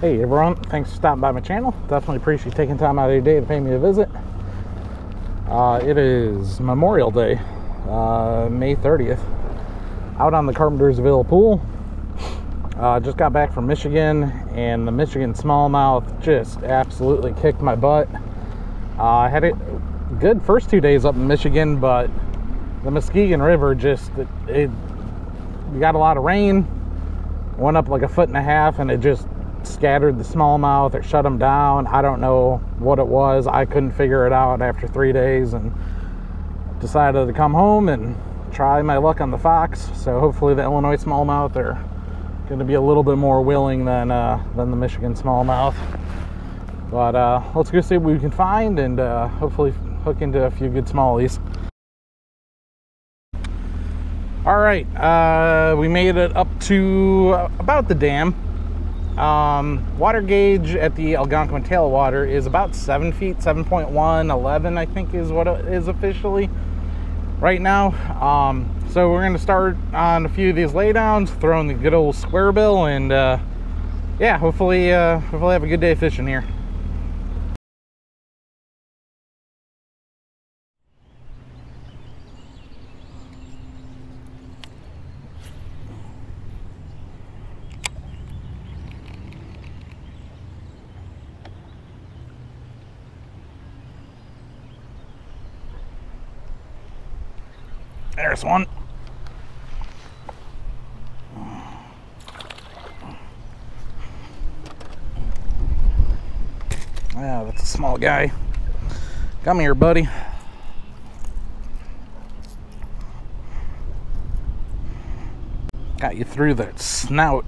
Hey everyone, thanks for stopping by my channel. Definitely appreciate you taking time out of your day to pay me a visit. It is Memorial Day, May 30th. Out on the Carpensterville pool. Just got back from Michigan, and the Michigan smallmouth just absolutely kicked my butt. I had a good first 2 days up in Michigan, but the Muskegon River we got a lot of rain, went up like 1.5 feet, and it just scattered the smallmouth or shut them down. I don't know what it was. I couldn't figure it out after 3 days and decided to come home and try my luck on the fox. So hopefully the Illinois smallmouth are going to be a little bit more willing than the Michigan smallmouth. But let's go see what we can find and hopefully hook into a few good smallies. All right, we made it up to about the dam. Water gauge at the Algonquin tailwater is about 7 feet, 7.1, 11 I think is what it is officially right now. So we're going to start on a few of these laydowns, throwing the good old square bill, and yeah, hopefully have a good day fishing here. There's one. Yeah, that's a small guy. Come here, buddy. Got you through that snout.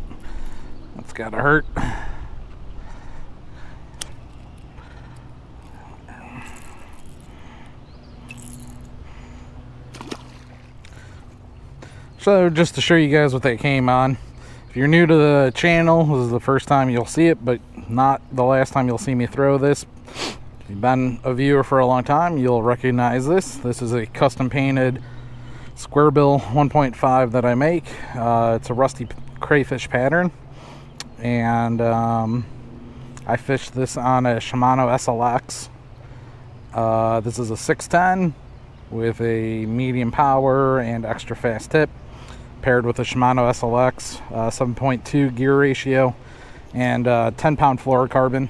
That's gotta hurt. So just to show you guys what they came on, if you're new to the channel, this is the first time you'll see it, but not the last time you'll see me throw this. If you've been a viewer for a long time, you'll recognize this. This is a custom painted square bill 1.5 that I make. It's a rusty crayfish pattern, and I fished this on a Shimano SLX. This is a 610 with a medium power and extra fast tip, paired with a Shimano SLX, 7.2 gear ratio, and 10-pound fluorocarbon.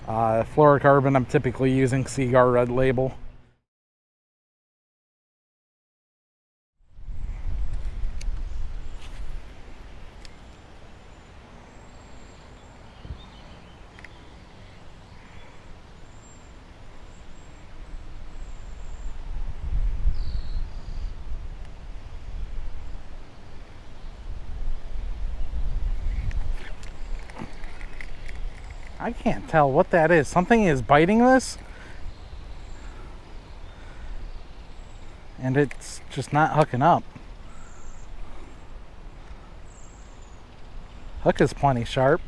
Fluorocarbon I'm typically using Cigar Red Label. I can't tell what that is. Something is biting this, and it's just not hooking up. Hook is plenty sharp.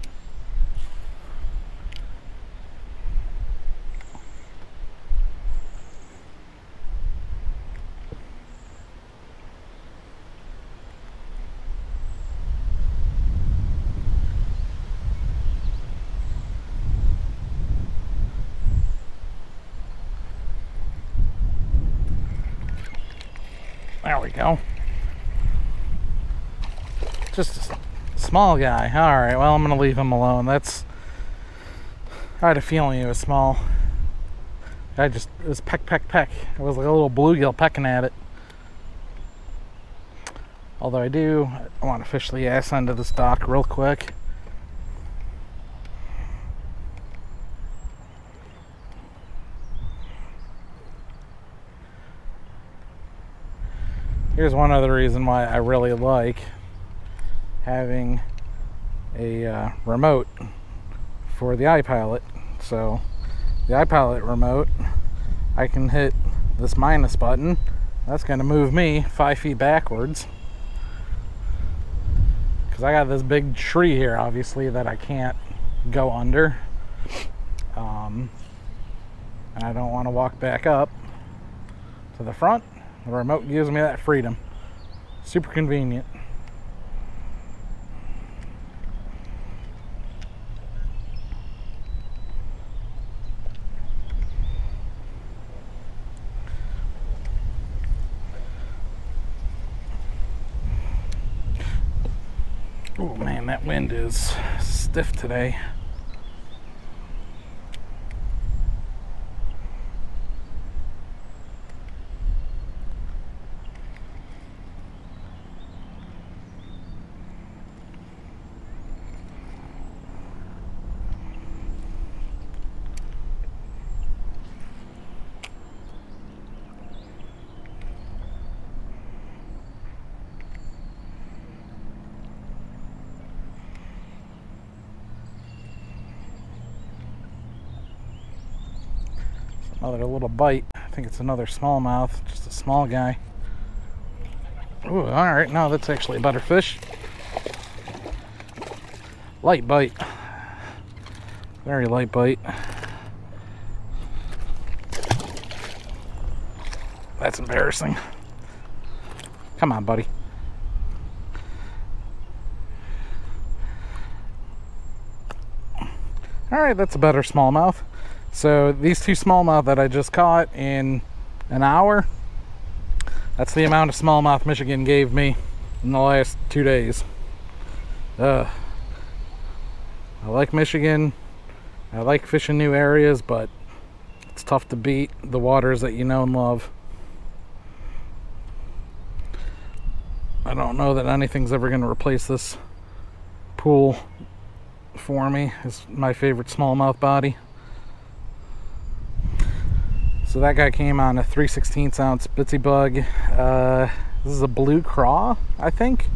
There we go. Just a small guy. Alright, well, I'm going to leave him alone. I had a feeling he was small. It was peck, peck, peck. It was like a little bluegill pecking at it. Although I want to fish the ass end of this dock real quick. Here's one other reason why I really like having a remote for the iPilot. So the iPilot remote, I can hit this minus button. That's going to move me 5 feet backwards, because I got this big tree here, obviously, that I can't go under. And I don't want to walk back up to the front. The remote gives me that freedom. Super convenient. That wind is stiff today. Another little bite. I think it's another smallmouth, just a small guy. Ooh, alright, no, that's actually a better fish. Light bite. Very light bite. That's embarrassing. Come on, buddy. Alright, that's a better smallmouth. So these two smallmouth that I just caught in an hour, that's the amount of smallmouth Michigan gave me in the last 2 days. I like Michigan. I like fishing new areas, but it's tough to beat the waters that you know and love. I don't know that anything's ever going to replace this pool for me. It's my favorite smallmouth body. So that guy came on a 3/16 ounce bitsy bug. This is a blue craw, I think.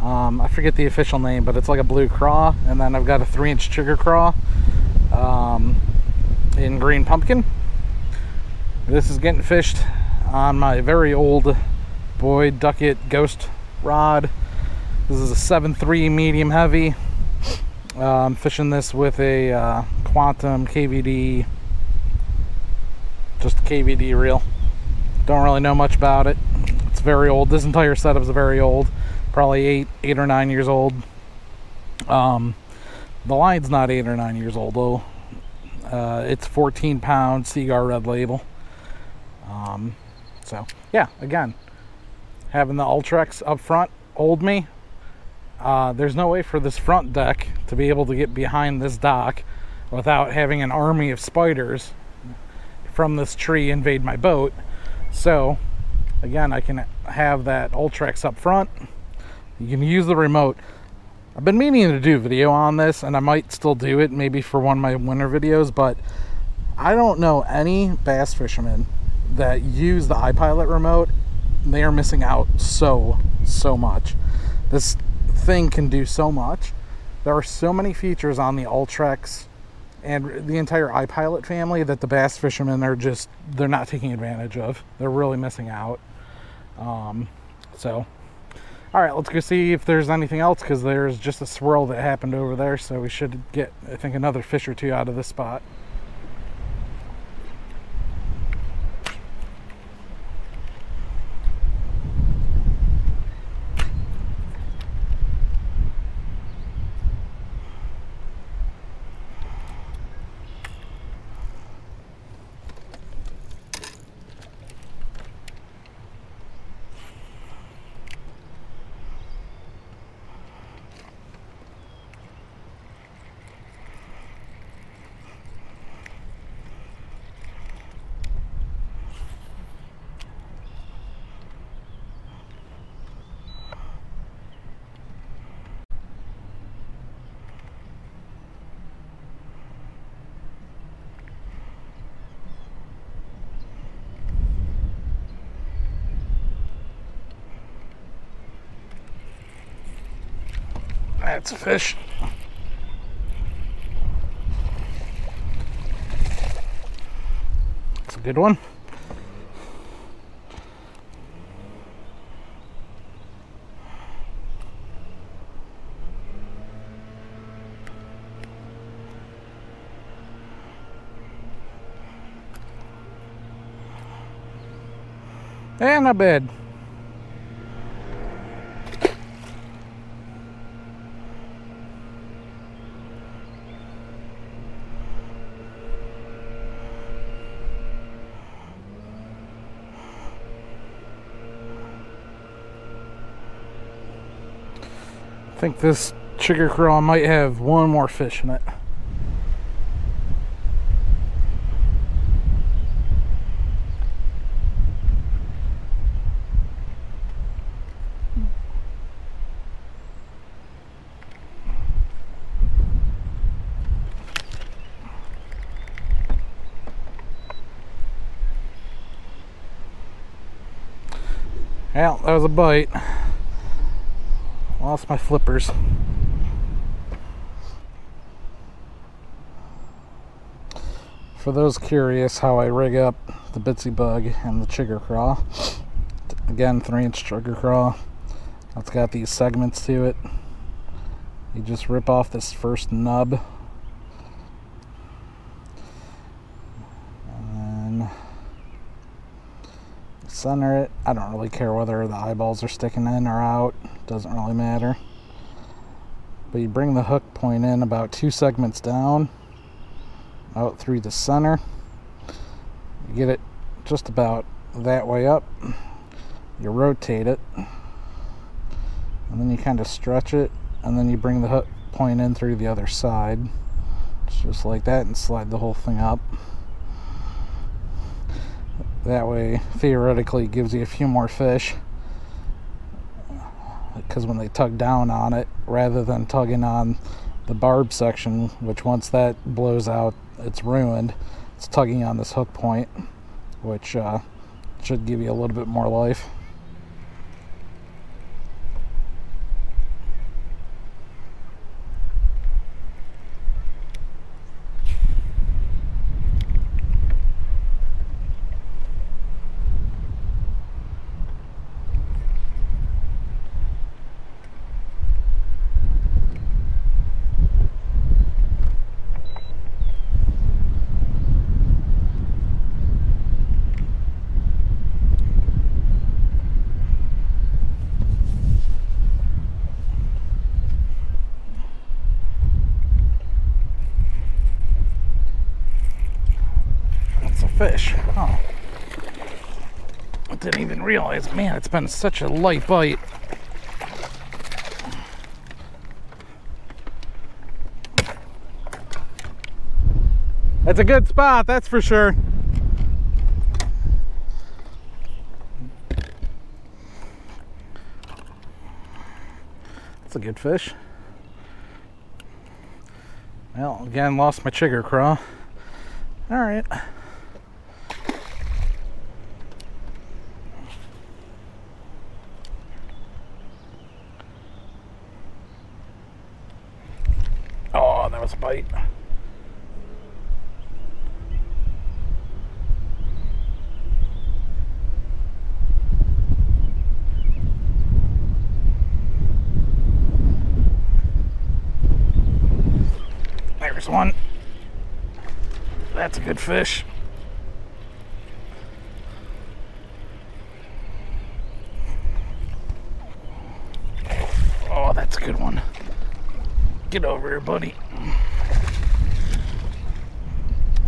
I forget the official name, but it's like a blue craw. And then I've got a 3-inch chigger craw in green pumpkin. This is getting fished on my very old Boyd Duckett Ghost rod. This is a 7.3 medium heavy. I'm fishing this with a Quantum KVD. Just a KVD reel. Don't really know much about it. It's very old. This entire setup is very old. Probably 8 or 9 years old. The line's not 8 or 9 years old though. It's 14-pound Seaguar Red Label. So yeah, again, having the Ultrex up front old me. There's no way for this front deck to be able to get behind this dock without having an army of spiders from this tree invade my boat. So again, I can have that Ultrex up front. You can use the remote. I've been meaning to do a video on this, and I might still do it maybe for one of my winter videos, but I don't know any bass fishermen that use the iPilot remote. They are missing out so much. This thing can do so much. There are so many features on the Ultrex and the entire iPilot family that the bass fishermen are just, they're not taking advantage of. They're really missing out. So, all right, let's go see if there's anything else, because there's just a swirl that happened over there. So we should get, I think, another fish or two out of this spot. That's a fish. It's a good one. And not bad. I think this Chigger craw might have one more fish in it. Well, that was a bite. Lost my flippers. For those curious how I rig up the bitsy bug and the chigger craw, again 3-inch chigger craw. It's got these segments to it. You just rip off this first nub, and then center it. I don't really care whether the eyeballs are sticking in or out, doesn't really matter. But you bring the hook point in about 2 segments down, out through the center. You get it just about that way up. You rotate it, and then you kind of stretch it, and then you bring the hook point in through the other side, just like that, and slide the whole thing up. That way, theoretically, it gives you a few more fish, because when they tug down on it, rather than tugging on the barb section, which once that blows out, it's ruined, it's tugging on this hook point, which should give you a little bit more life. Fish. Oh, I didn't even realize. Man, it's been such a light bite. That's a good spot, that's for sure. That's a good fish. Well, again, lost my chigger craw. All right. Oh, that was a bite. There's one. That's a good fish. Oh, that's a good one. Get over here, buddy.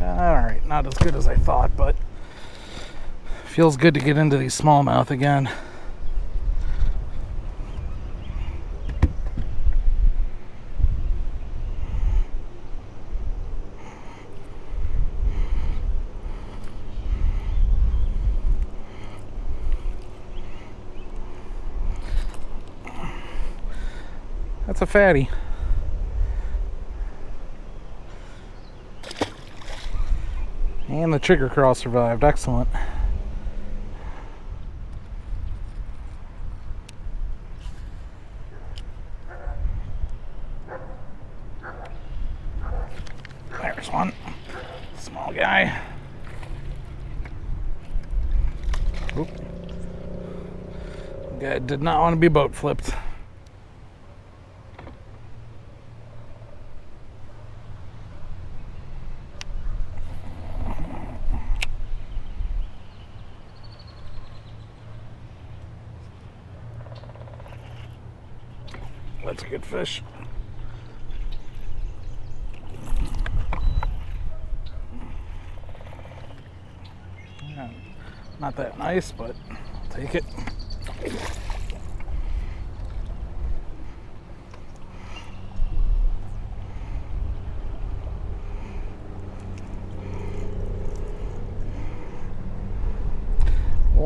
Alright, not as good as I thought, but feels good to get into these smallmouth again. That's a fatty. And the chigger craw survived. Excellent. There's one. Small guy. Oop. Guy did not want to be boat flipped. That's a good fish. Yeah, not that nice, but I'll take it.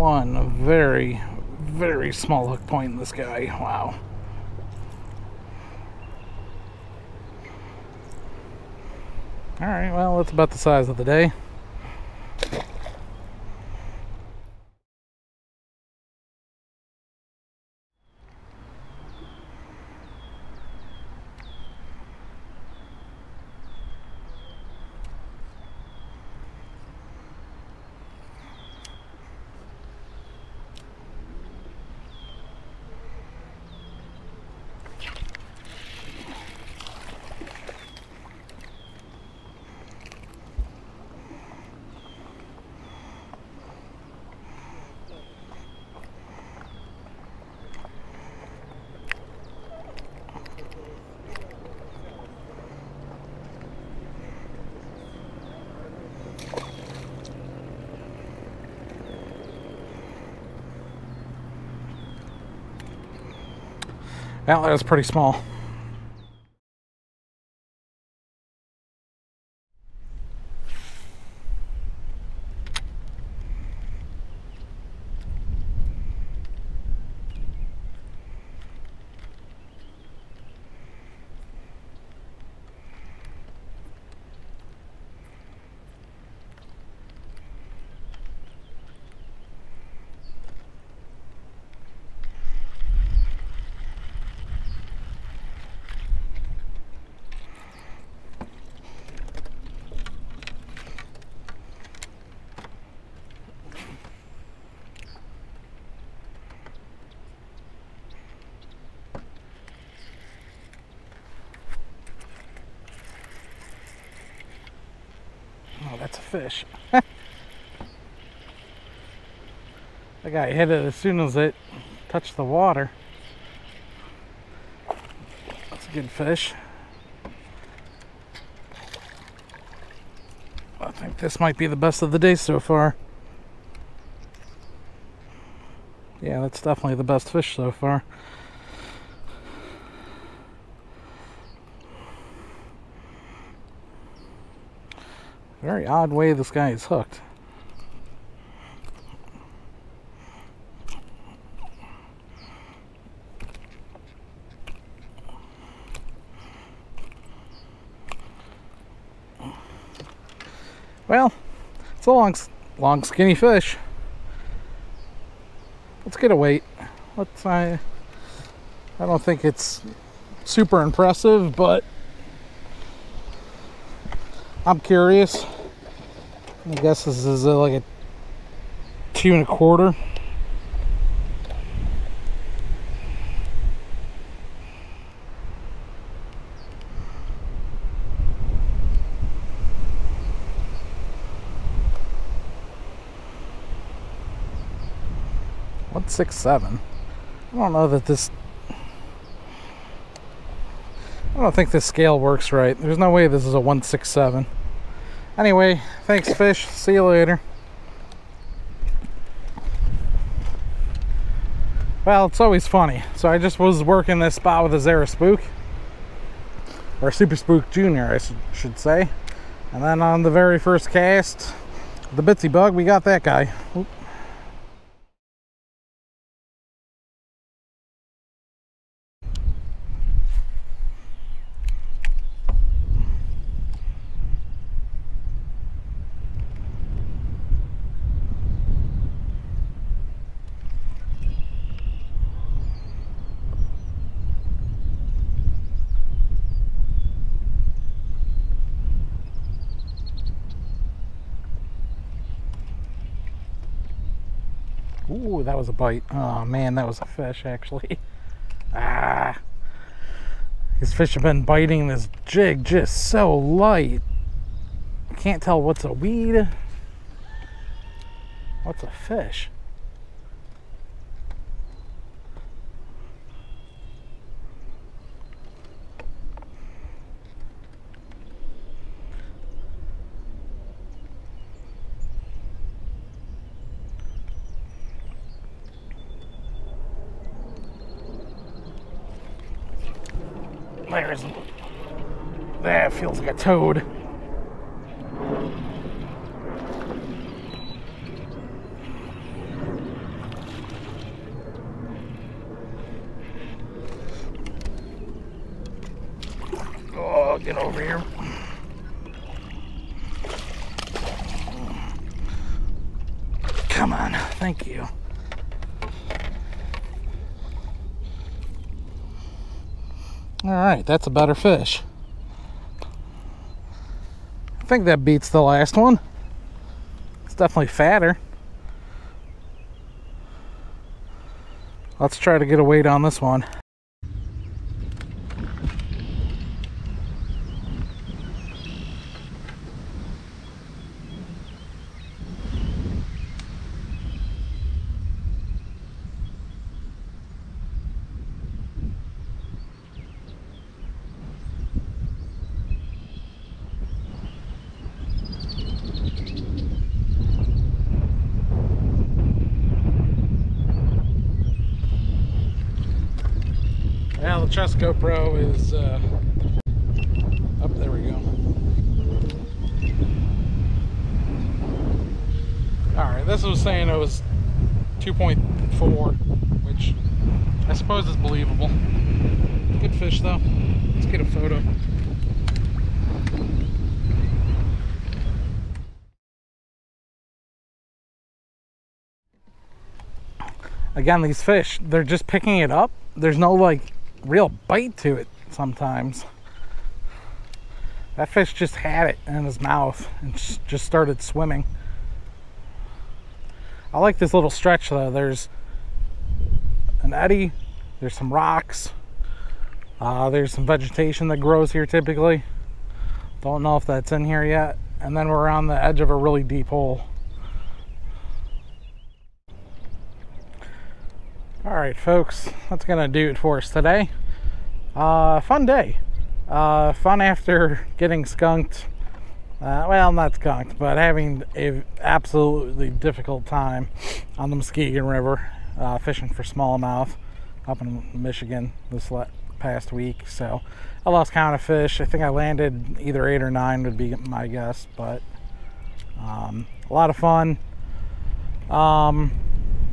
one very, very small hook point in this guy. Wow. Alright, well, that's about the size of the day. Well, that was pretty small. Oh, that's a fish. That guy hit it as soon as it touched the water. That's a good fish. I think this might be the best of the day so far. Yeah, that's definitely the best fish so far. Very odd way this guy is hooked. Well, it's a long skinny fish. Let's get a weight. I don't think it's super impressive, but I'm curious. I guess this is like a 2 1/4. $1.67. I don't know that this. I don't think this scale works right. There's no way this is a 1.67. Anyway, thanks fish. See you later. Well, it's always funny. So I just was working this spot with a Zara Spook. Or Super Spook Junior, I should say. And then on the very first cast, the Bitsy Bug, we got that guy. Oop. Ooh, that was a bite. Oh man, that was a fish actually. Ah, these fish have been biting this jig just so light. I can't tell what's a weed, what's a fish. That feels like a toad. Come on, thank you. All right, that's a better fish. I think that beats the last one. It's definitely fatter. Let's try to get a weight on this one. Now the chest GoPro is up. There we go. Alright, this was saying it was 2.4, which I suppose is believable. Good fish though. Let's get a photo. Again, these fish, they're just picking it up. There's no like real bite to it sometimes. That fish just had it in his mouth and just started swimming. I like this little stretch though. There's an eddy, there's some rocks, there's some vegetation that grows here typically. Don't know if that's in here yet. And then we're on the edge of a really deep hole. Alright folks, that's gonna do it for us today. Fun day. Fun after getting skunked. Well, not skunked, but having a absolutely difficult time on the Muskegon River, fishing for smallmouth up in Michigan this past week. So I lost count of fish. I think I landed either 8 or 9 would be my guess, but a lot of fun.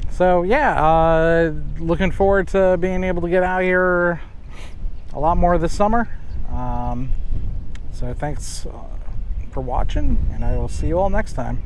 So yeah, looking forward to being able to get out here a lot more this summer. So thanks for watching, and I will see you all next time.